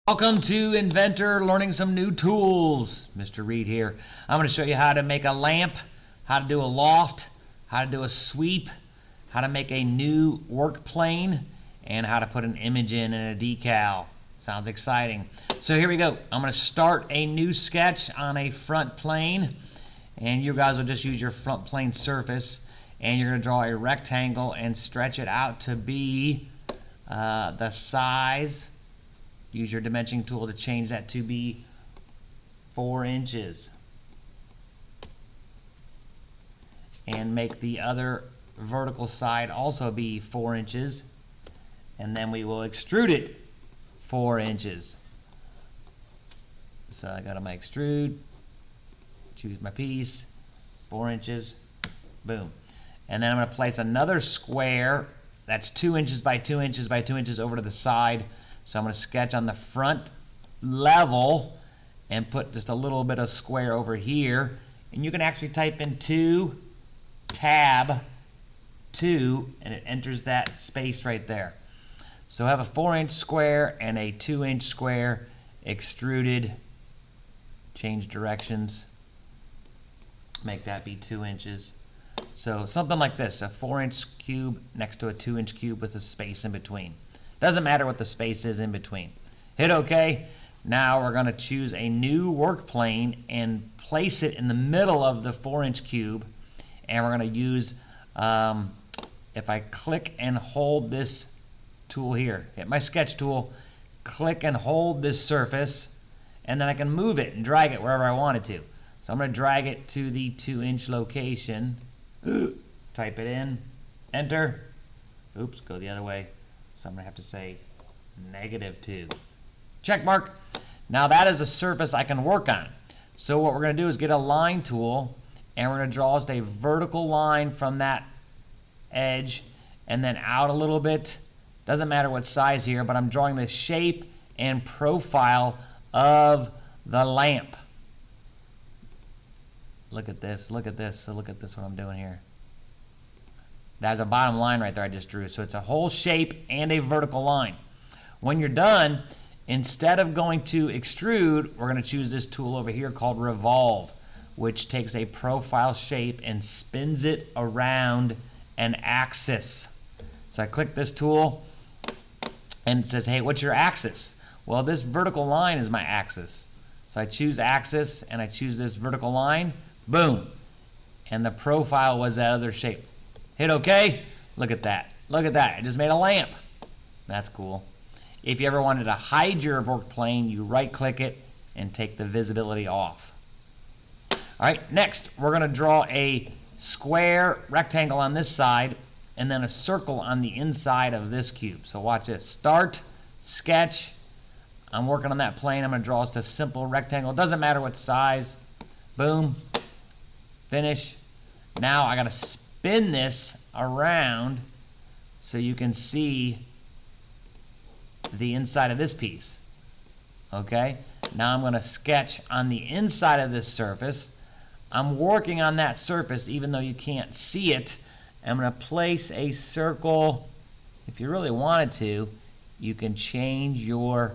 Welcome to Inventor, learning some new tools. Mr. Reed here. I'm going to show you how to make a lamp, how to do a loft, how to do a sweep, how to make a new work plane, and how to put an image in and a decal. Sounds exciting. So here we go. I'm going to start a new sketch on a front plane, and you guys will just use your front plane surface, and you're going to draw a rectangle and stretch it out to be the size. Use your dimensioning tool to change that to be 4 inches. And make the other vertical side also be 4 inches. And then we will extrude it 4 inches. So I got to my extrude, choose my piece, 4 inches, boom. And then I'm going to place another square that's 2 inches by 2 inches by 2 inches over to the side. So I'm going to sketch on the front level and put just a little bit of square over here. And you can actually type in 2, tab 2, and it enters that space right there. So I have a 4-inch square and a 2-inch square extruded. Change directions. Make that be 2 inches. So something like this, a 4-inch cube next to a 2-inch cube with a space in between. Doesn't matter what the space is in between. Hit OK. Now we're going to choose a new work plane and place it in the middle of the 4-inch cube. And we're going to use, if I click and hold this tool here, hit my sketch tool, click and hold this surface, and then I can move it and drag it wherever I want it to. So I'm going to drag it to the 2-inch location. Type it in, enter. Oops, go the other way. So I'm going to have to say -2. Check mark. Now that is a surface I can work on. So what we're going to do is get a line tool, and we're going to draw just a vertical line from that edge and then out a little bit. Doesn't matter what size here, but I'm drawing the shape and profile of the lamp. Look at this, look at this, so look at this, what I'm doing here. That's a bottom line right there I just drew. So it's a whole shape and a vertical line. When you're done, instead of going to extrude, we're going to choose this tool over here called revolve, which takes a profile shape and spins it around an axis. So I click this tool and it says, hey, what's your axis? Well, this vertical line is my axis. So I choose axis and I choose this vertical line. Boom. And the profile was that other shape. Hit OK. Look at that. Look at that. I just made a lamp. That's cool. If you ever wanted to hide your work plane, you right click it and take the visibility off. All right, next we're going to draw a square rectangle on this side and then a circle on the inside of this cube. So watch this. Start, sketch. I'm working on that plane. I'm going to draw just a simple rectangle. It doesn't matter what size. Boom. Finish. Now I got to spin this around so you can see the inside of this piece. Okay? Now I'm going to sketch on the inside of this surface. I'm working on that surface even though you can't see it. I'm going to place a circle. If you really wanted to, you can change your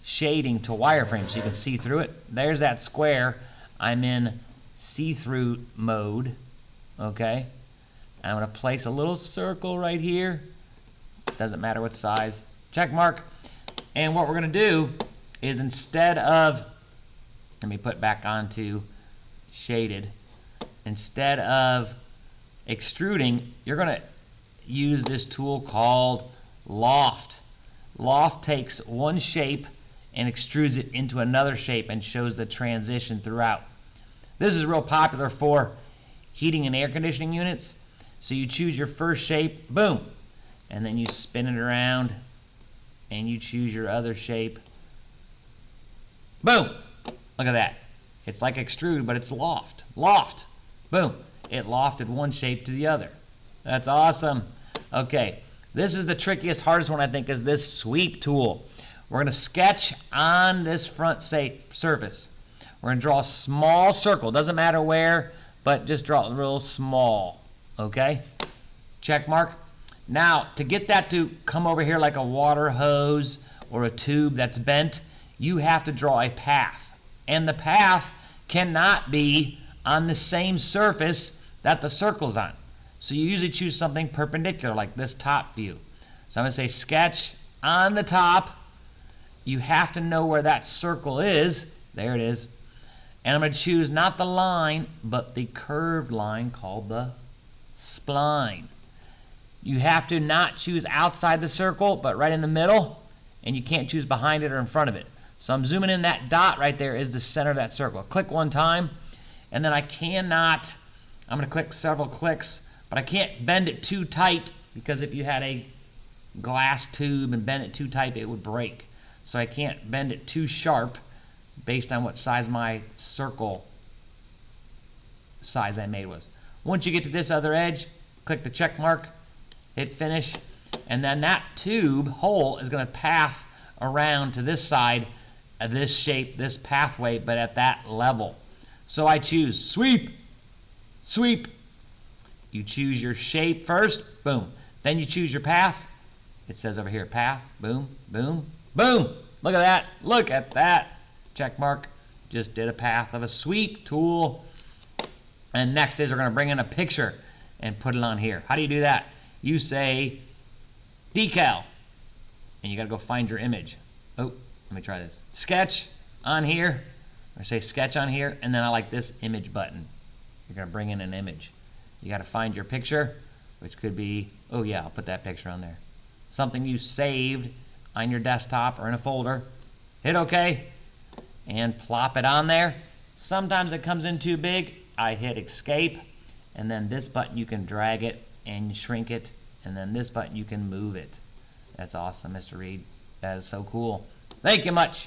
shading to wireframe so you can see through it. There's that square. I'm in see-through mode. Okay, I'm going to place a little circle right here. Doesn't matter what size. Check mark. And what we're going to do is instead of, let me put back onto shaded, instead of extruding, you're going to use this tool called Loft. Loft takes one shape and extrudes it into another shape and shows the transition throughout. This is real popular for heating and air conditioning units. So you choose your first shape, boom, and then you spin it around and you choose your other shape, boom. Look at that. It's like extrude, but it's loft. Loft, boom. It lofted one shape to the other. That's awesome. Okay, this is the trickiest, hardest one I think, is this sweep tool. We're going to sketch on this front surface. We're going to draw a small circle. Doesn't matter where, but just draw it real small. Okay? Check mark. Now, to get that to come over here like a water hose or a tube that's bent, you have to draw a path. And the path cannot be on the same surface that the circle's on. So you usually choose something perpendicular, like this top view. So I'm going to say sketch on the top. You have to know where that circle is. There it is. And I'm going to choose not the line, but the curved line called the spline. You have to not choose outside the circle, but right in the middle, and you can't choose behind it or in front of it. So I'm zooming in. That dot right there is the center of that circle. Click one time, and then I cannot, I'm going to click several clicks, but I can't bend it too tight, because if you had a glass tube and bend it too tight, it would break. So I can't bend it too sharp based on what size my circle size I made was. Once you get to this other edge, click the check mark, hit finish, and then that tube hole is going to path around to this side of this shape, this pathway, but at that level. So I choose sweep, sweep. You choose your shape first, boom. Then you choose your path. It says over here, path, boom, boom, boom. Look at that, look at that. Check mark, just did a path of a sweep tool. And next is we're going to bring in a picture and put it on here. How do you do that? You say decal, and you got to go find your image. Oh, let me try this. Sketch on here, or say sketch on here, and then I like this image button. You're going to bring in an image. You got to find your picture, which could be, oh yeah, I'll put that picture on there. Something you saved on your desktop or in a folder. Hit OK, and plop it on there. Sometimes it comes in too big. I hit escape, and then this button you can drag it and shrink it, and then this button you can move it. That's awesome, Mr. Reed. That is so cool. Thank you much.